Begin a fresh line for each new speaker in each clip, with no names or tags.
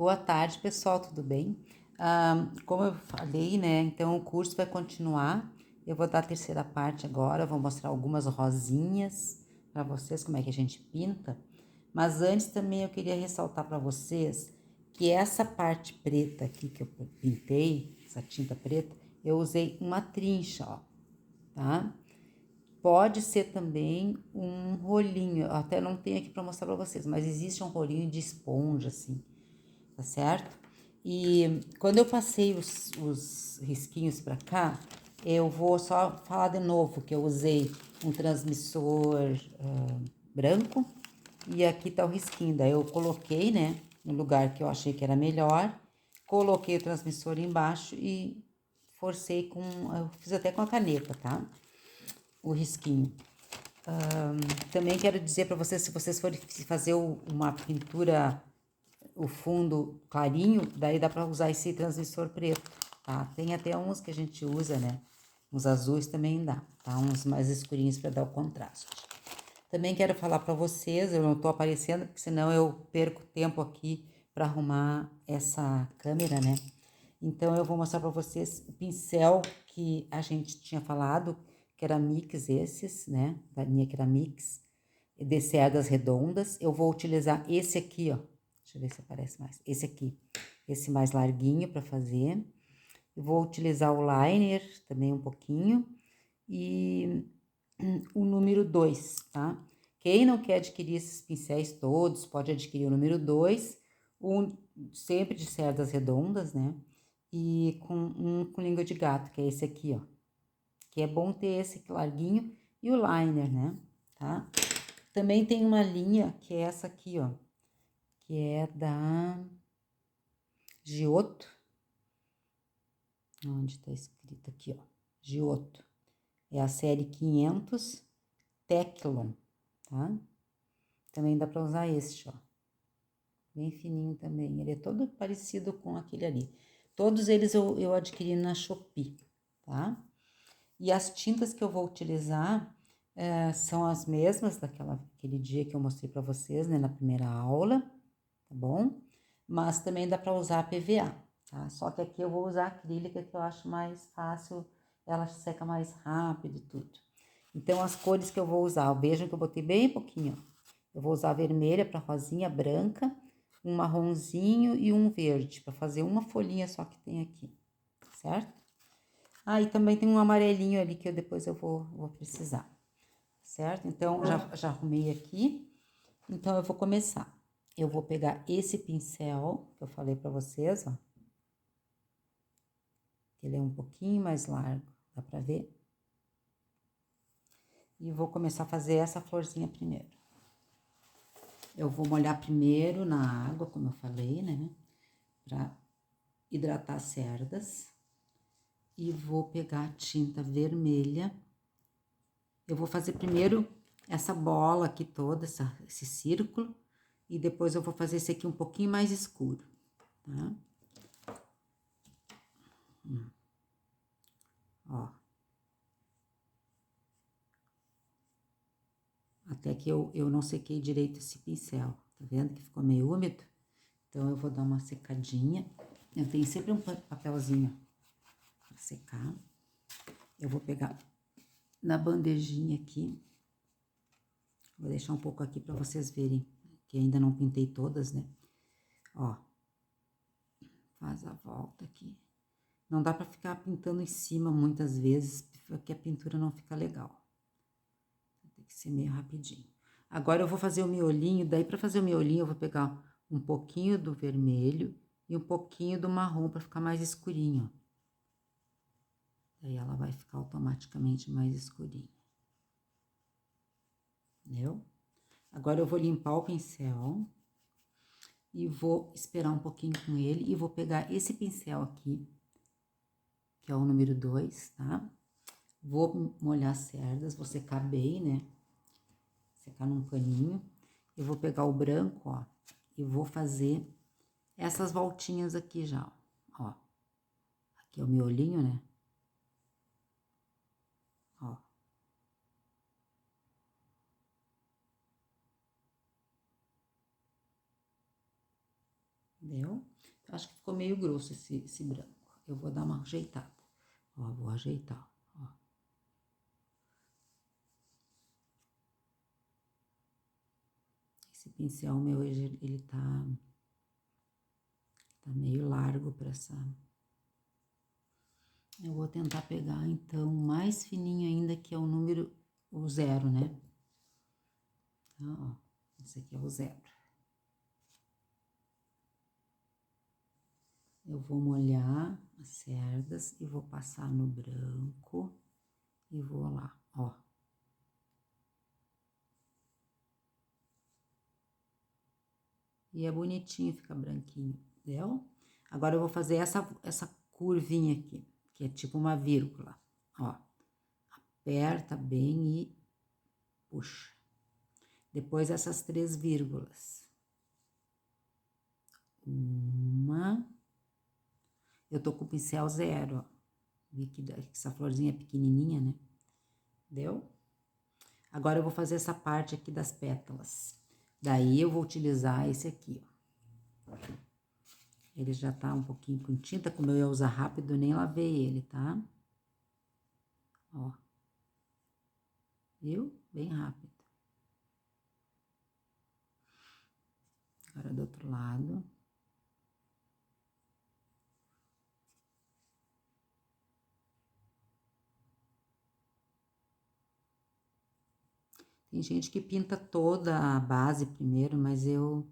Boa tarde, pessoal, tudo bem? Como eu falei, né? Então o curso vai continuar. Eu vou dar a terceira parte agora, vou mostrar algumas rosinhas para vocês, como é que a gente pinta. Mas antes também eu queria ressaltar para vocês que essa parte preta aqui que eu pintei, essa tinta preta, eu usei uma trincha, ó, tá? Pode ser também um rolinho, eu até não tenho aqui para mostrar para vocês, mas existe um rolinho de esponja, assim, tá certo? E quando eu passei os risquinhos para cá, eu vou só falar de novo que eu usei um transmissor branco e aqui tá o risquinho. Daí eu coloquei, né, no lugar que eu achei que era melhor, coloquei o transmissor embaixo e forcei com, eu fiz até com a caneta, tá? O risquinho. Também quero dizer para vocês, se vocês forem fazer uma pintura, o fundo clarinho, daí dá para usar esse transmissor preto, tá? Tem até uns que a gente usa, né? Uns azuis também dá, tá? Uns mais escurinhos para dar o contraste. Também quero falar para vocês, eu não tô aparecendo, porque senão eu perco tempo aqui para arrumar essa câmera, né? Então eu vou mostrar para vocês o pincel que a gente tinha falado, que era mix esses, né? Da linha que era mix, de cerdas redondas. Eu vou utilizar esse aqui, ó. Deixa eu ver se aparece mais. Esse aqui, esse mais larguinho para fazer. Eu vou utilizar o liner também um pouquinho. E o número 2, tá? Quem não quer adquirir esses pincéis todos, pode adquirir o número 2, um, sempre de cerdas redondas, né? E com língua de gato, que é esse aqui, ó. Que é bom ter esse larguinho e o liner, né? Tá? Também tem uma linha que é essa aqui, ó. Que é da Giotto. Onde tá escrito aqui, ó. Giotto. É a série 500 Teclon, tá? Também dá para usar este, ó. Bem fininho também. Ele é todo parecido com aquele ali. Todos eles eu adquiri na Shopee, tá? E as tintas que eu vou utilizar são as mesmas daquele dia que eu mostrei para vocês, né? Na primeira aula, tá bom? Mas também dá para usar a PVA, tá? Só que aqui eu vou usar a acrílica, que eu acho mais fácil, ela seca mais rápido e tudo. Então, as cores que eu vou usar, vejam que eu botei bem pouquinho, ó. Eu vou usar a vermelha para rosinha, branca, um marronzinho e um verde, para fazer uma folhinha só que tem aqui, certo? Ah, e também tem um amarelinho ali que depois eu vou precisar, certo? Então, já arrumei aqui. Então, eu vou começar. Eu vou pegar esse pincel que eu falei para vocês, ó. Ele é um pouquinho mais largo, dá para ver? E vou começar a fazer essa florzinha primeiro. Eu vou molhar primeiro na água, como eu falei, né? Pra hidratar as cerdas. E vou pegar a tinta vermelha. Eu vou fazer primeiro essa bola aqui toda, esse círculo. E depois eu vou fazer esse aqui um pouquinho mais escuro, tá? Ó. Até que eu não sequei direito esse pincel, tá vendo que ficou meio úmido? Então, eu vou dar uma secadinha. Eu tenho sempre um papelzinho para secar. Eu vou pegar na bandejinha aqui. Vou deixar um pouco aqui para vocês verem, que ainda não pintei todas, né? Ó, faz a volta aqui. Não dá para ficar pintando em cima muitas vezes, porque a pintura não fica legal. Tem que ser meio rapidinho. Agora eu vou fazer o miolinho, daí para fazer o miolinho eu vou pegar um pouquinho do vermelho e um pouquinho do marrom para ficar mais escurinho. Daí ela vai ficar automaticamente mais escurinha. Entendeu? Agora eu vou limpar o pincel e vou esperar um pouquinho com ele e vou pegar esse pincel aqui, que é o número 2, tá? Vou molhar as cerdas, vou secar bem, né? Secar num paninho. Eu vou pegar o branco, ó, e vou fazer essas voltinhas aqui já, ó. Aqui é o miolinho, né? Ó. Entendeu? Eu acho que ficou meio grosso esse branco. Eu vou dar uma ajeitada. Ó, vou ajeitar, ó. Esse pincel meu, ele tá meio largo pra essa... Eu vou tentar pegar, então, mais fininho ainda, que é o 0, né? Então, ó, esse aqui é o 0. Eu vou molhar as cerdas e vou passar no branco e vou lá, ó. E é bonitinho, fica branquinho, entendeu? Agora eu vou fazer essa curvinha aqui, que é tipo uma vírgula, ó. Aperta bem e puxa. Depois essas 3 vírgulas. Uma. Eu tô com o pincel 0, ó. Vi que essa florzinha é pequenininha, né? Entendeu? Agora eu vou fazer essa parte aqui das pétalas. Daí eu vou utilizar esse aqui, ó. Ele já tá um pouquinho com tinta, como eu ia usar rápido, nem lavei ele, tá? Ó. Viu? Bem rápido. Agora do outro lado. Tem gente que pinta toda a base primeiro, mas eu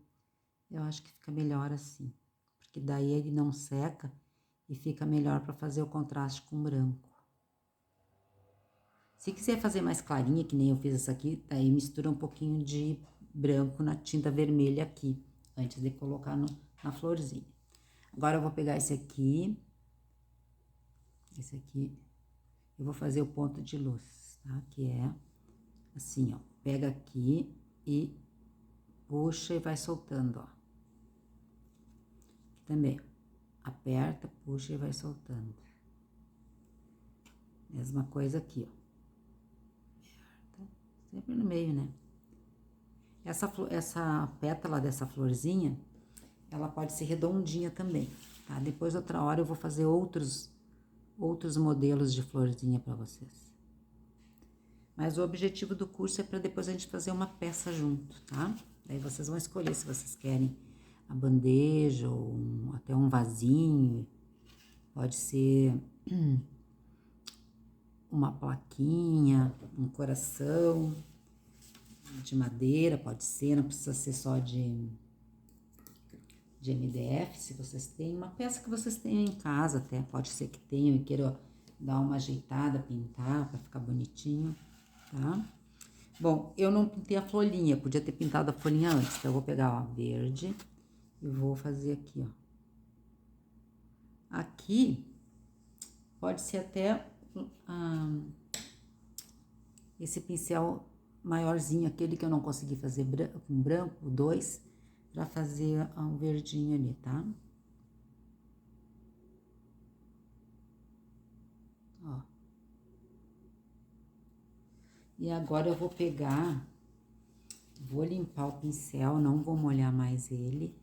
acho que fica melhor assim. Porque daí ele não seca e fica melhor para fazer o contraste com o branco. Se quiser fazer mais clarinha, que nem eu fiz essa aqui, daí mistura um pouquinho de branco na tinta vermelha aqui, antes de colocar na florzinha. Agora eu vou pegar esse aqui, eu vou fazer o ponto de luz, tá? Que é assim, ó, pega aqui e puxa e vai soltando, ó. Aqui também, aperta, puxa e vai soltando. Mesma coisa aqui, ó. Aperta, sempre no meio, né? Essa pétala dessa florzinha, ela pode ser redondinha também, tá? Depois, outra hora, eu vou fazer outros modelos de florzinha para vocês. Mas o objetivo do curso é para depois a gente fazer uma peça junto, tá? Daí vocês vão escolher se vocês querem a bandeja ou até um vasinho. Pode ser uma plaquinha, um coração de madeira, pode ser, não precisa ser só de MDF, se vocês têm. Uma peça que vocês tenham em casa até, pode ser que tenham e queiram dar uma ajeitada, pintar para ficar bonitinho, tá? Bom, eu não pintei a folhinha, podia ter pintado a folhinha antes, então eu vou pegar, ó, verde e vou fazer aqui, ó. Aqui pode ser até esse pincel maiorzinho, aquele que eu não consegui fazer com branco, o 2, pra fazer um verdinho ali, tá? Ó. E agora eu vou pegar, vou limpar o pincel, não vou molhar mais ele,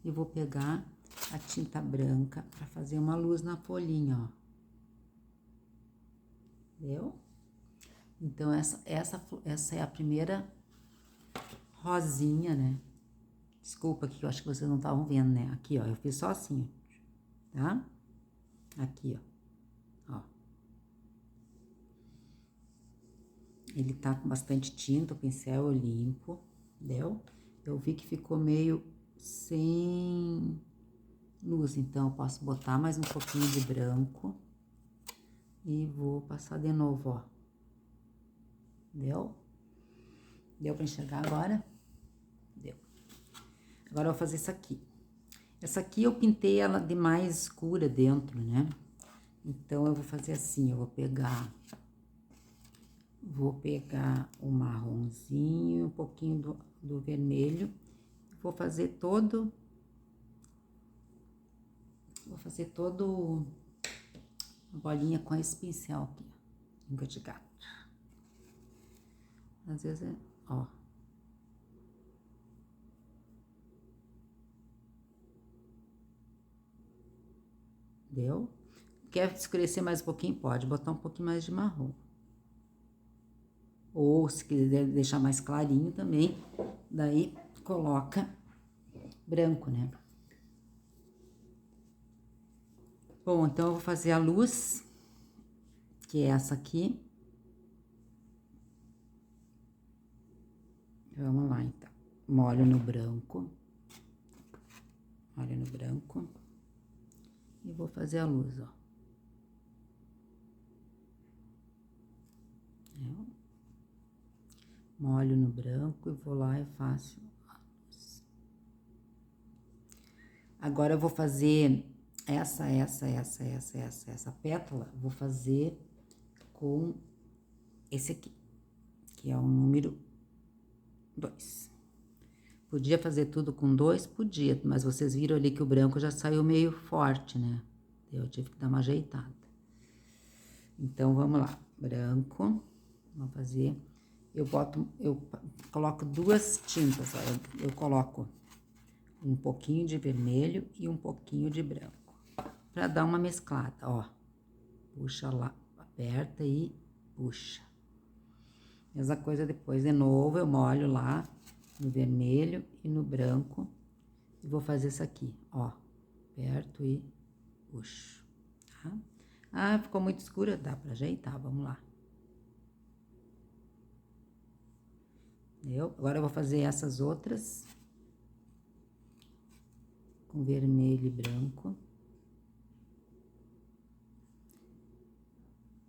e vou pegar a tinta branca pra fazer uma luz na folhinha, ó. Entendeu? Então, essa é a primeira rosinha, né? Desculpa que eu acho que vocês não estavam vendo, né? Aqui, ó, eu fiz só assim, tá? Aqui, ó. Ele tá com bastante tinta, o pincel eu limpo, entendeu? Eu vi que ficou meio sem luz, então eu posso botar mais um pouquinho de branco e vou passar de novo, ó. Deu? Deu pra enxergar agora? Deu. Agora eu vou fazer essa aqui. Essa aqui eu pintei ela de mais escura dentro, né? Então, eu vou fazer assim, eu vou pegar o marronzinho, um pouquinho do vermelho, vou fazer todo a bolinha com esse pincel aqui, língua de gato. Às vezes, ó. Deu? Quer escurecer mais um pouquinho? Pode botar um pouquinho mais de marrom. Ou se quiser deixar mais clarinho também, daí coloca branco, né? Bom, então eu vou fazer a luz, que é essa aqui. Vamos lá, então. Molho no branco. Molho no branco. E vou fazer a luz, ó. Molho no branco e vou lá e faço a luz. Agora eu vou fazer essa pétala, vou fazer com esse aqui, que é o número 2. Podia fazer tudo com 2? Podia, mas vocês viram ali que o branco já saiu meio forte, né? Eu tive que dar uma ajeitada. Então, vamos lá. Branco, vamos fazer... Eu coloco 2 tintas, ó. Eu coloco um pouquinho de vermelho e um pouquinho de branco. Pra dar uma mesclada, ó. Puxa lá, aperta e puxa. Mesma coisa depois, de novo, eu molho lá no vermelho e no branco. E vou fazer isso aqui, ó. Aperto e puxo, tá? Ah, ficou muito escura? Dá pra ajeitar, vamos lá. Entendeu? Agora eu vou fazer essas outras com vermelho e branco.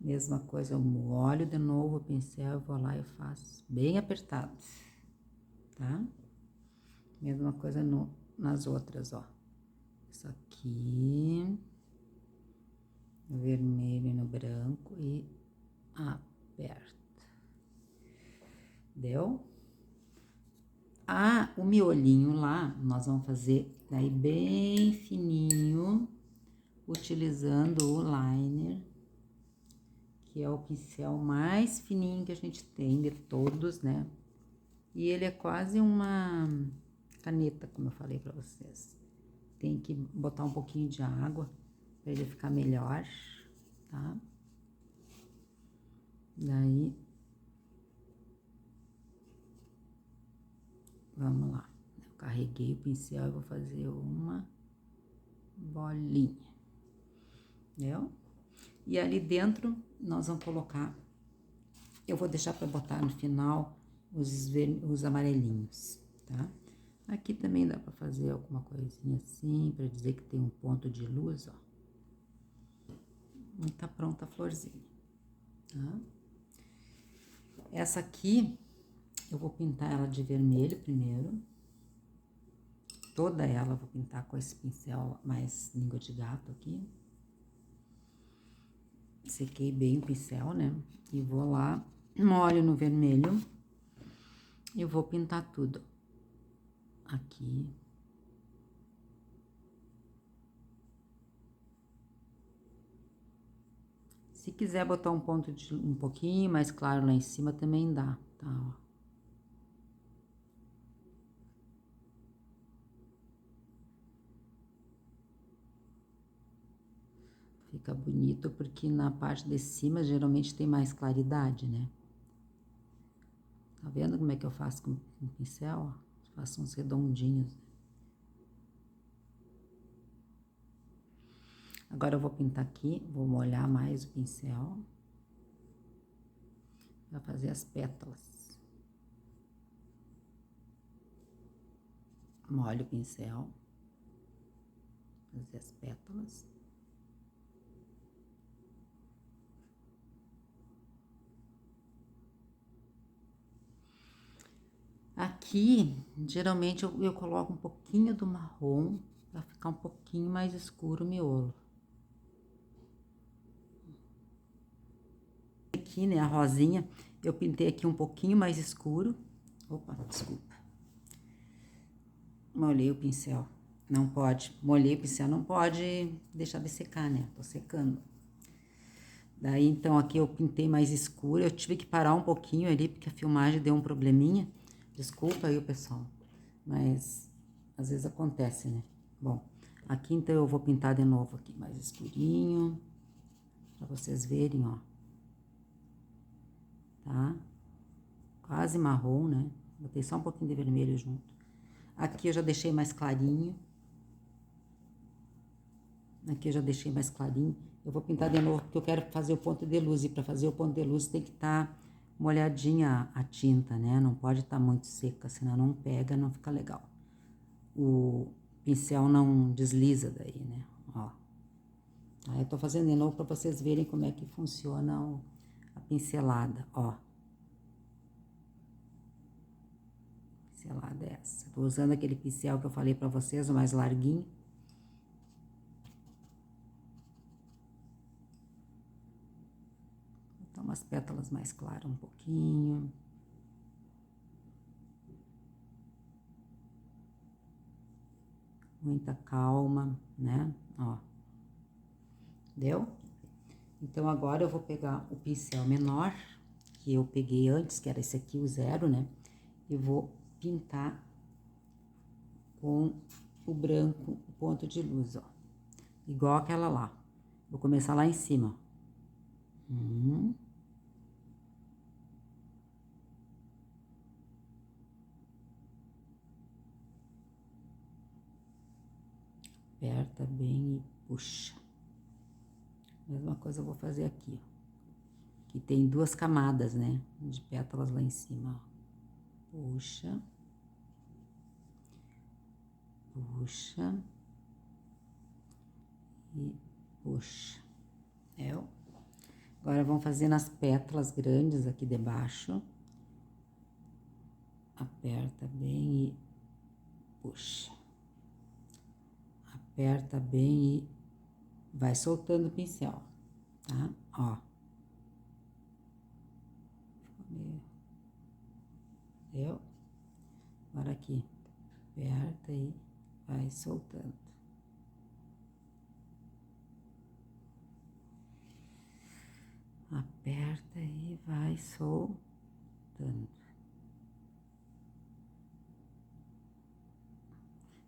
Mesma coisa, eu molho de novo o pincel, eu vou lá e faço bem apertado, tá? Mesma coisa nas outras, ó. Isso aqui, no vermelho e no branco e aperto. Deu? Ah, o miolinho lá, nós vamos fazer daí bem fininho, utilizando o liner, que é o pincel mais fininho que a gente tem de todos, né? E ele é quase uma caneta, como eu falei pra vocês. Tem que botar um pouquinho de água pra ele ficar melhor, tá? Daí, vamos lá. Eu carreguei o pincel e vou fazer uma bolinha, entendeu? E ali dentro, nós vamos colocar... Eu vou deixar pra botar no final os amarelinhos, tá? Aqui também dá pra fazer alguma coisinha assim, pra dizer que tem um ponto de luz, ó. E tá pronta a florzinha, tá? Essa aqui, eu vou pintar ela de vermelho primeiro. Toda ela eu vou pintar com esse pincel mais língua de gato aqui. Sequei bem o pincel, né? E vou lá, molho no vermelho. E vou pintar tudo aqui. Se quiser botar um ponto de um pouquinho mais claro lá em cima, também dá, tá? Ó. Fica bonito porque na parte de cima geralmente tem mais claridade, né? Tá vendo como é que eu faço com o pincel? Ó? Faço uns redondinhos. Agora eu vou pintar aqui, vou molhar mais o pincel. Pra fazer as pétalas. Molho o pincel. Fazer as pétalas. Aqui, geralmente, eu coloco um pouquinho do marrom pra ficar um pouquinho mais escuro o miolo. Aqui, né, a rosinha, eu pintei aqui um pouquinho mais escuro. Opa, desculpa. Molhei o pincel. Não pode, molhei o pincel, não pode deixar de secar, né? Tô secando. Daí, então, aqui eu pintei mais escuro. Eu tive que parar um pouquinho ali, porque a filmagem deu um probleminha. Desculpa aí, pessoal. Mas, às vezes acontece, né? Bom, Aqui, então, eu vou pintar de novo aqui, mais escurinho, pra vocês verem, ó. Tá? Quase marrom, né? Botei só um pouquinho de vermelho junto. Aqui eu já deixei mais clarinho. Aqui eu já deixei mais clarinho. Eu vou pintar de novo, porque eu quero fazer o ponto de luz. E pra fazer o ponto de luz tem que estar molhadinha a tinta, né? Não pode estar muito seca, senão não pega, não fica legal. O pincel não desliza daí, né? Ó. Aí eu tô fazendo de novo pra vocês verem como é que funciona a pincelada, ó. Pincelada é essa. Tô usando aquele pincel que eu falei pra vocês, o mais larguinho. Vou botar umas pétalas mais claras um pouquinho. Muita calma, né? Ó. Deu? Então, agora eu vou pegar o pincel menor, que eu peguei antes, que era esse aqui, o 0, né? E vou pintar com o branco, o ponto de luz, ó. Igual aquela lá. Vou começar lá em cima, ó. Aperta bem e puxa. Mesma coisa eu vou fazer aqui, ó. Que tem 2 camadas, né? De pétalas lá em cima, ó. Puxa. Puxa. E puxa. Agora vamos fazer nas pétalas grandes aqui debaixo. Aperta bem e puxa. Aperta bem e vai soltando o pincel, tá? Ó. Entendeu? Agora aqui. Aperta e vai soltando. Aperta e vai soltando.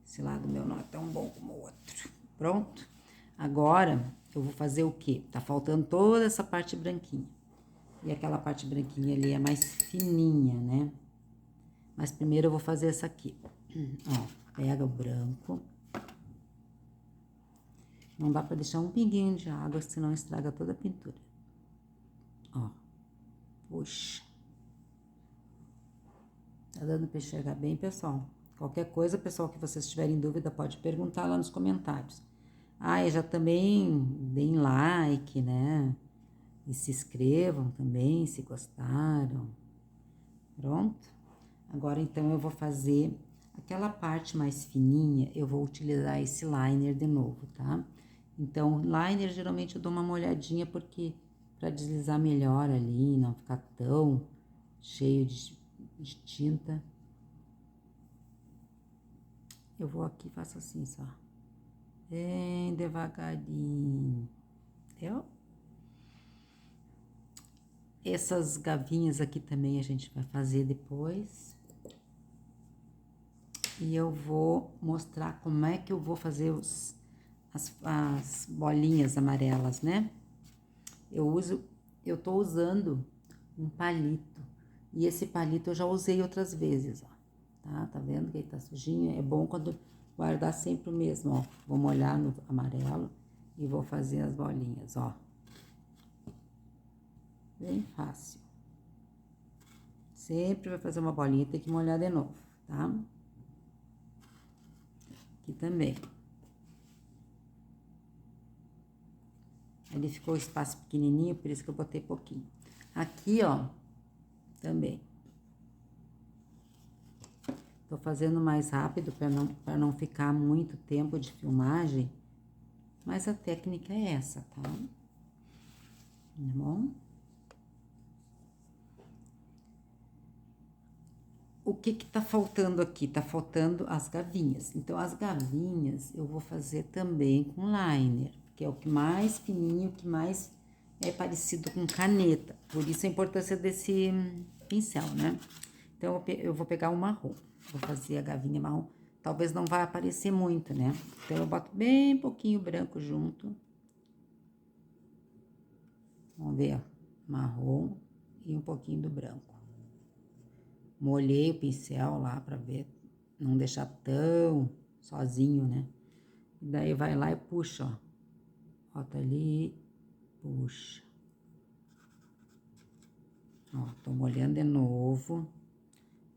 Esse lado meu não é tão bom como o outro. Pronto? Agora, eu vou fazer o quê? Tá faltando toda essa parte branquinha. E aquela parte branquinha ali é mais fininha, né? Mas primeiro eu vou fazer essa aqui. Ó, pega o branco. Não dá pra deixar um pinguinho de água, senão estraga toda a pintura. Ó, puxa. Tá dando pra enxergar bem, pessoal? Qualquer coisa, pessoal, que vocês tiverem dúvida, pode perguntar lá nos comentários. E já também deem like, né? E se inscrevam também, se gostaram. Pronto? Agora, então, eu vou fazer aquela parte mais fininha, eu vou utilizar esse liner de novo, tá? Então, liner, geralmente, eu dou uma molhadinha, porque pra deslizar melhor ali, não ficar tão cheio de tinta. Eu vou aqui e faço assim, só. Bem devagarinho. Entendeu? Essas gavinhas aqui também a gente vai fazer depois. E eu vou mostrar como é que eu vou fazer as bolinhas amarelas, né? Eu tô usando um palito. E esse palito eu já usei outras vezes, ó. Tá vendo que ele tá sujinho? É bom quando guardar sempre o mesmo, ó. Vou molhar no amarelo e vou fazer as bolinhas, ó. Bem fácil. Sempre vai fazer uma bolinha, tem que molhar de novo, tá? Aqui também. Ali ficou o espaço pequenininho, por isso que eu botei pouquinho. Aqui, ó, também. Tô fazendo mais rápido para não ficar muito tempo de filmagem, mas a técnica é essa, tá? Bom? O que tá faltando aqui? Tá faltando as gavinhas. Então, as gavinhas eu vou fazer também com liner, que é o que mais fininho, o que mais é parecido com caneta. Por isso a importância desse pincel, né? Então, eu vou pegar o marrom. Vou fazer a gavinha marrom. talvez não vai aparecer muito, né? Então, eu boto bem pouquinho branco junto. Vamos ver, ó, marrom e um pouquinho do branco. Molhei o pincel lá pra ver, não deixar tão sozinho, né? E daí vai lá e puxa, ó. Bota ali, puxa. Ó, tô molhando de novo.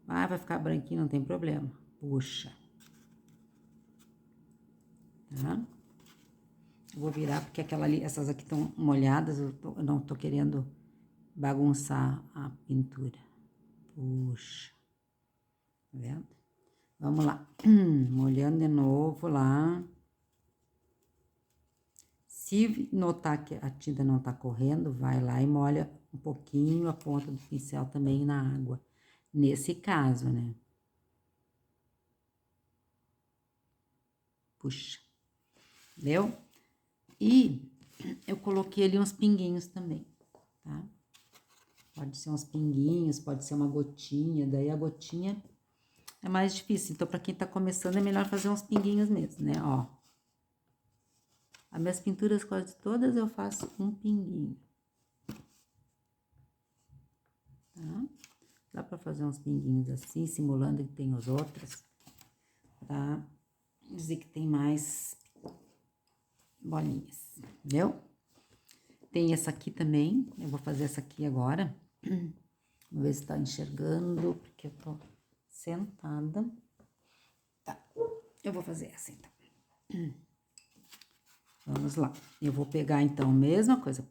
Ah, vai ficar branquinho, não tem problema. Puxa. Tá? Vou virar porque aquela ali, essas aqui estão molhadas, eu não tô querendo bagunçar a pintura. Puxa. Tá vendo? Vamos lá. Molhando de novo lá. Se notar que a tinta não tá correndo, vai lá e molha um pouquinho a ponta do pincel também na água. Nesse caso, né? Puxa. Entendeu? E eu coloquei ali uns pinguinhos também, tá? Pode ser uns pinguinhos, pode ser uma gotinha, daí a gotinha é mais difícil. Então, pra quem tá começando, é melhor fazer uns pinguinhos mesmo, né? Ó. As minhas pinturas quase todas eu faço um pinguinho. Tá? Dá pra fazer uns pinguinhos assim, simulando que tem os outros, pra dizer que tem mais bolinhas, entendeu? Tem essa aqui também, eu vou fazer essa aqui agora. Vamos ver se tá enxergando, porque eu tô sentada. Tá, eu vou fazer essa então. Vamos lá. Eu vou pegar então a mesma coisa,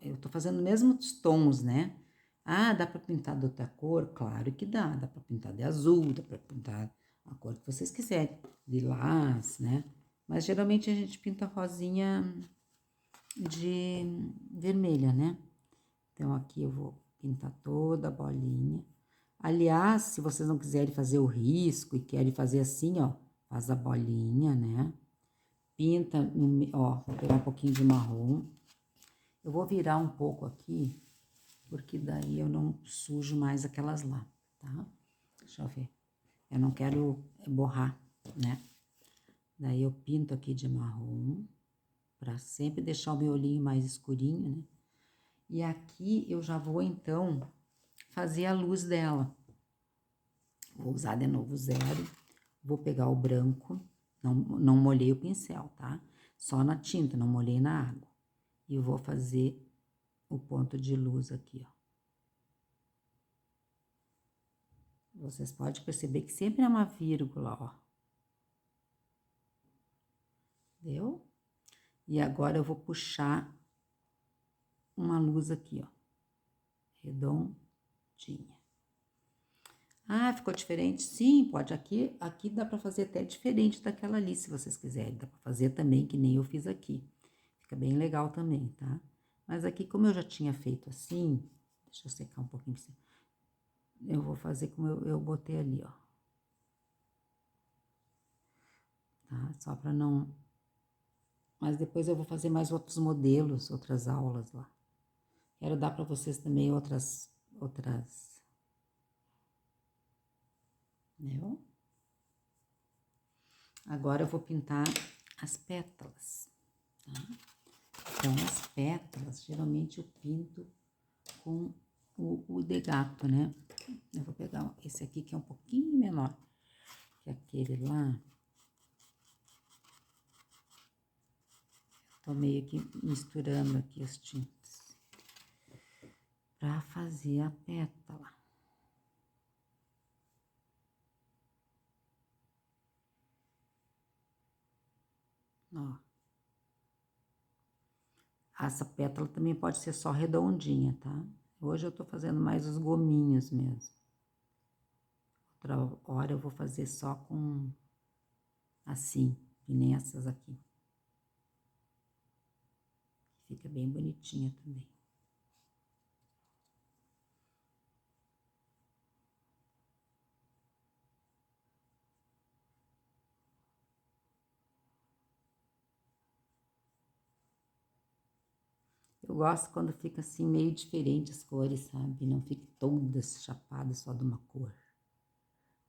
eu tô fazendo os mesmos tons, né? Ah, dá pra pintar de outra cor? Claro que dá. Dá pra pintar de azul, dá pra pintar a cor que vocês quiserem. Lilás, né? Mas geralmente a gente pinta rosinha de vermelha, né? Então, aqui eu vou pintar toda a bolinha. Aliás, se vocês não quiserem fazer o risco e querem fazer assim, ó, faz a bolinha, né? Pinta, ó, vou pegar um pouquinho de marrom. Eu vou virar um pouco aqui, porque daí eu não sujo mais aquelas lá, tá? Deixa eu ver. Eu não quero borrar, né? Daí eu pinto aqui de marrom, pra sempre deixar o meu olhinho mais escurinho, né? E aqui eu já vou, então, fazer a luz dela. Vou usar de novo o zero. Vou pegar o branco, não molhei o pincel, tá? Só na tinta, não molhei na água. E vou fazer o ponto de luz aqui, ó. Vocês podem perceber que sempre é uma vírgula, ó. Deu? E agora eu vou puxar uma luz aqui, ó. Redondinha. Ah, ficou diferente? Sim, pode. Aqui dá pra fazer até diferente daquela ali, se vocês quiserem. Dá pra fazer também, que nem eu fiz aqui. Fica bem legal também, tá? Mas aqui, como eu já tinha feito assim, deixa eu secar um pouquinho. Eu vou fazer como eu botei ali, ó. Tá? Só pra não... Mas depois eu vou fazer mais outros modelos, outras aulas lá. Quero dar pra vocês também outras... Entendeu? Agora eu vou pintar as pétalas, tá? Então, as pétalas, geralmente eu pinto com o de gato, né? Eu vou pegar esse aqui que é um pouquinho menor que aquele lá. Tô meio que misturando aqui as tintas pra fazer a pétala. Ó. Essa pétala também pode ser só redondinha, tá? Hoje eu tô fazendo mais os gominhos mesmo. Outra hora eu vou fazer só com assim, que nem essas aqui. Fica bem bonitinha também. Eu gosto quando fica assim meio diferente as cores, sabe? Não fique todas chapadas só de uma cor.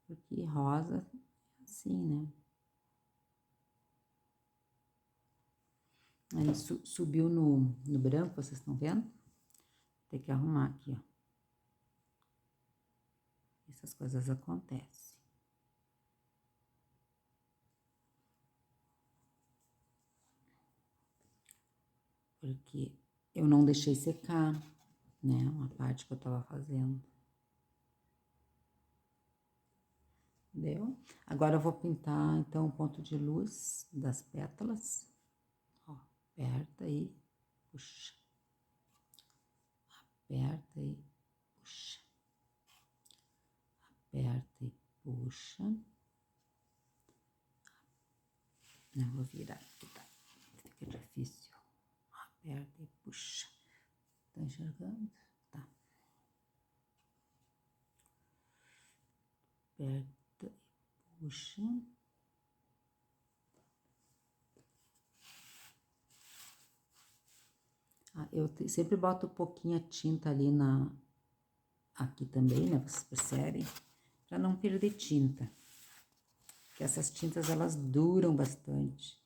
Porque rosa, assim, né? Aí subiu no branco, vocês estão vendo? Tem que arrumar aqui, ó. Essas coisas acontecem. Porque eu não deixei secar, né? Uma parte que eu tava fazendo. Entendeu? Agora eu vou pintar, então, o ponto de luz das pétalas. Ó, aperta e puxa. Aperta e puxa. Aperta e puxa. Não, vou virar aqui, tá? Fica difícil. Aperta e puxa. Tá enxergando? Tá. Aperta e puxa. Eu sempre boto um pouquinho a tinta ali aqui também, né? Vocês percebem? Pra não perder tinta. Porque essas tintas, elas duram bastante.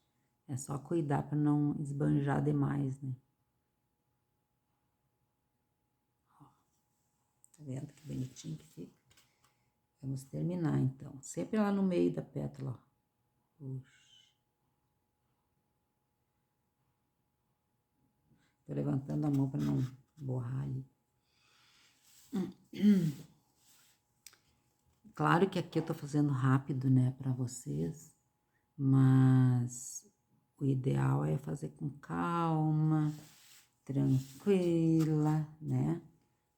É só cuidar pra não esbanjar demais, né? Ó, tá vendo que bonitinho que fica? Vamos terminar, então. Sempre lá no meio da pétala, ó. Puxa. Tô levantando a mão pra não borrar ali. Claro que aqui eu tô fazendo rápido, né, pra vocês, mas o ideal é fazer com calma, tranquila, né,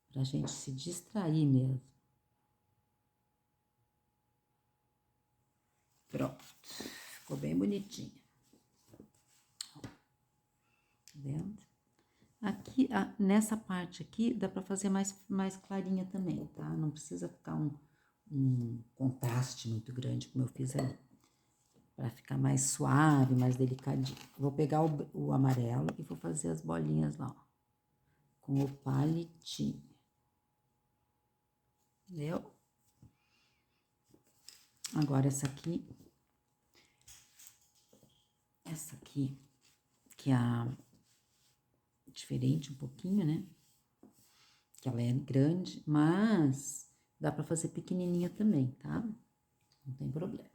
pra gente se distrair mesmo. Pronto, ficou bem bonitinho. Tá vendo? Aqui, nessa parte aqui, dá pra fazer mais clarinha também, tá? Não precisa ficar um contraste muito grande, como eu fiz ali. Pra ficar mais suave, mais delicadinho. Vou pegar o amarelo e vou fazer as bolinhas lá, ó. Com o palitinho. Entendeu? Agora essa aqui, que é a diferente um pouquinho, né? Que ela é grande, mas dá pra fazer pequenininha também, tá? Não tem problema.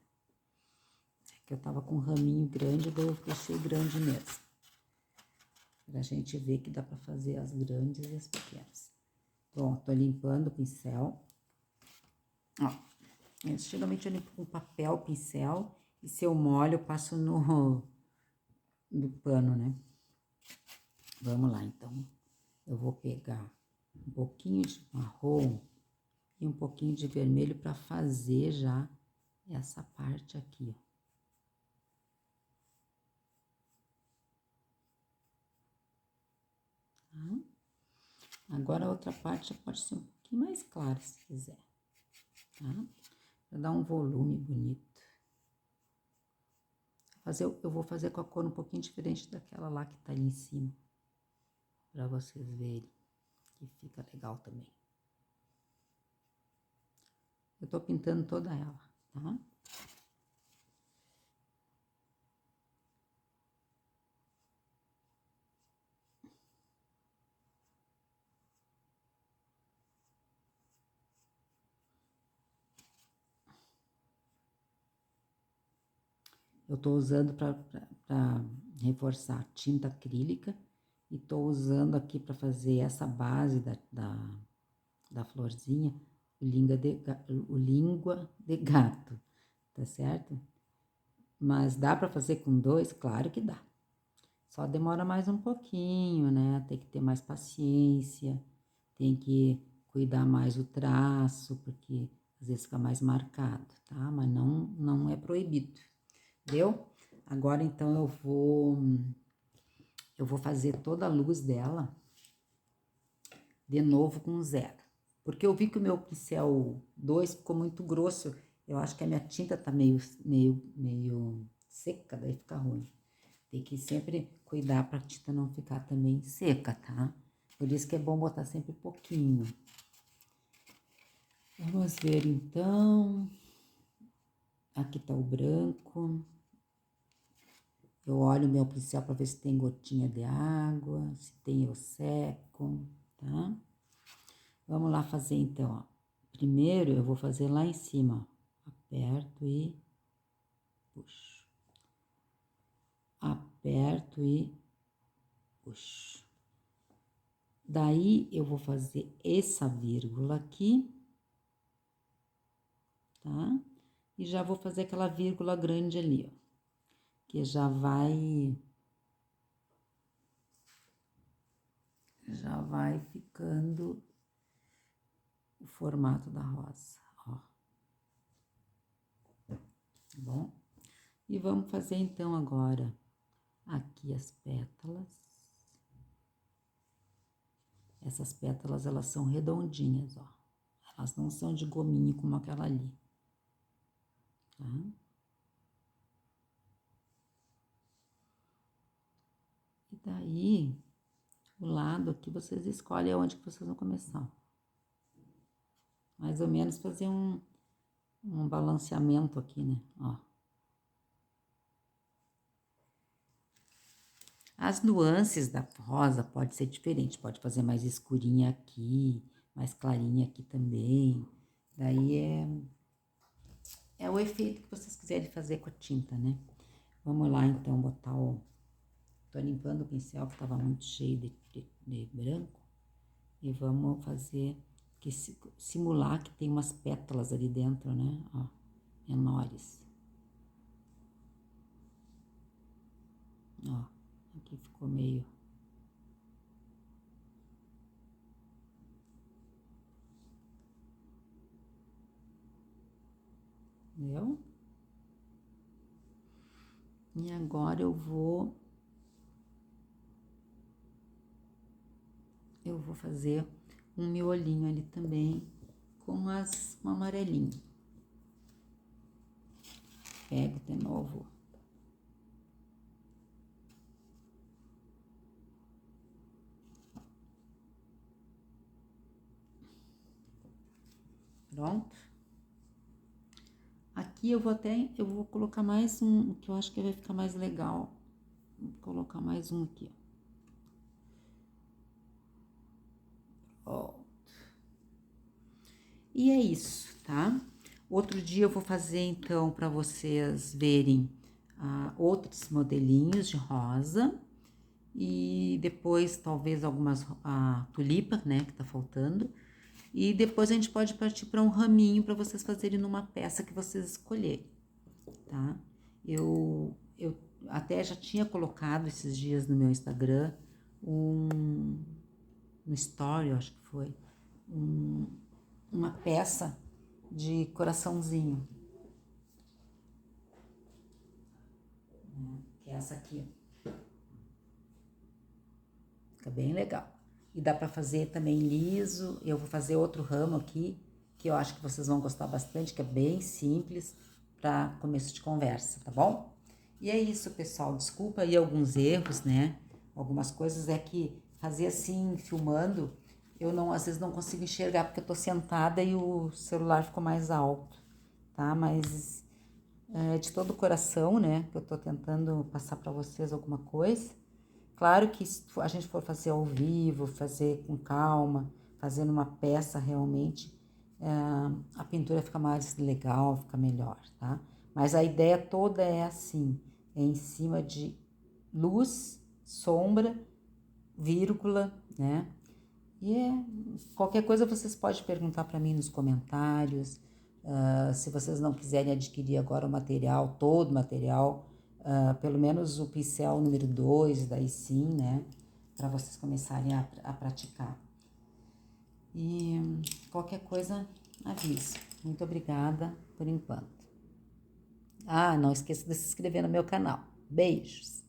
É que eu tava com um raminho grande, daí eu deixei grande mesmo. Pra gente ver que dá pra fazer as grandes e as pequenas. Pronto, tô limpando o pincel. Ó, geralmente eu limpo com papel, pincel, e se eu molho, eu passo no pano, né? Vamos lá, então. Eu vou pegar um pouquinho de marrom e um pouquinho de vermelho para fazer já essa parte aqui, ó. Tá? Agora a outra parte já pode ser um pouquinho mais clara, se quiser, tá? Pra dar um volume bonito. Eu vou fazer com a cor um pouquinho diferente daquela lá que tá ali em cima, para vocês verem que fica legal também. Eu tô pintando toda ela, tá? Eu tô usando para reforçar tinta acrílica e tô usando aqui para fazer essa base da florzinha, o língua de gato, tá certo? Mas dá para fazer com dois? Claro que dá. Só demora mais um pouquinho, né? Tem que ter mais paciência, tem que cuidar mais o traço, porque às vezes fica mais marcado, tá? Mas não é proibido, entendeu? Agora, então, eu vou fazer toda a luz dela de novo com zero. Porque eu vi que o meu pincel 2 ficou muito grosso. Eu acho que a minha tinta tá meio seca, daí fica ruim. Tem que sempre cuidar pra tinta não ficar também seca, tá? Por isso que é bom botar sempre pouquinho. Vamos ver, então. Aqui tá o branco. Eu olho o meu pincel para ver se tem gotinha de água, se tem eu seco, tá? Vamos lá fazer então, ó. Primeiro eu vou fazer lá em cima, ó. Aperto e puxo. Aperto e puxo. Daí eu vou fazer essa vírgula aqui, tá? E já vou fazer aquela vírgula grande ali, ó. Que já vai ficando o formato da rosa, ó. Tá bom? E vamos fazer então agora aqui as pétalas. Essas pétalas, elas são redondinhas, ó. Elas não são de gominho como aquela ali, tá? E daí, o lado aqui, vocês escolhem aonde que vocês vão começar. Mais ou menos fazer um balanceamento aqui, né? Ó. As nuances da rosa pode ser diferente, pode fazer mais escurinha aqui, mais clarinha aqui também. Daí é o efeito que vocês quiserem fazer com a tinta, né? Vamos lá, então, botar o... Tô limpando o pincel que tava muito cheio de branco. E vamos fazer, que simular que tem umas pétalas ali dentro, né? Ó, menores. Ó, aqui ficou meio... Entendeu? E agora eu vou fazer um miolinho ali também com um amarelinho. Pego de novo. Pronto. Aqui eu vou colocar mais um, que eu acho que vai ficar mais legal. Vou colocar mais um aqui, ó. E é isso, tá? Outro dia eu vou fazer, então, para vocês verem outros modelinhos de rosa. E depois, talvez, algumas tulipa, né, que tá faltando. E depois a gente pode partir para um raminho para vocês fazerem numa peça que vocês escolherem, tá? Eu até já tinha colocado esses dias no meu Instagram no story, eu acho que foi, uma peça de coraçãozinho, né? Que é essa aqui. Fica bem legal. E dá para fazer também liso. Eu vou fazer outro ramo aqui, que eu acho que vocês vão gostar bastante, que é bem simples, para começo de conversa, tá bom? E é isso, pessoal. Desculpa aí alguns erros, né? Algumas coisas é que fazer assim, filmando, eu não, às vezes não consigo enxergar porque eu tô sentada e o celular ficou mais alto, tá? Mas de todo o coração, né? Que eu tô tentando passar para vocês alguma coisa. Claro que se a gente for fazer ao vivo, fazer com calma, fazendo uma peça realmente, a pintura fica mais legal, fica melhor, tá? Mas a ideia toda é assim, é em cima de luz, sombra, vírgula, né? E qualquer coisa vocês podem perguntar para mim nos comentários. Se vocês não quiserem adquirir agora o material, todo o material, pelo menos o pincel número 2, daí sim, né? Para vocês começarem a praticar. E qualquer coisa, avise. Muito obrigada por enquanto. Não esqueça de se inscrever no meu canal. Beijos!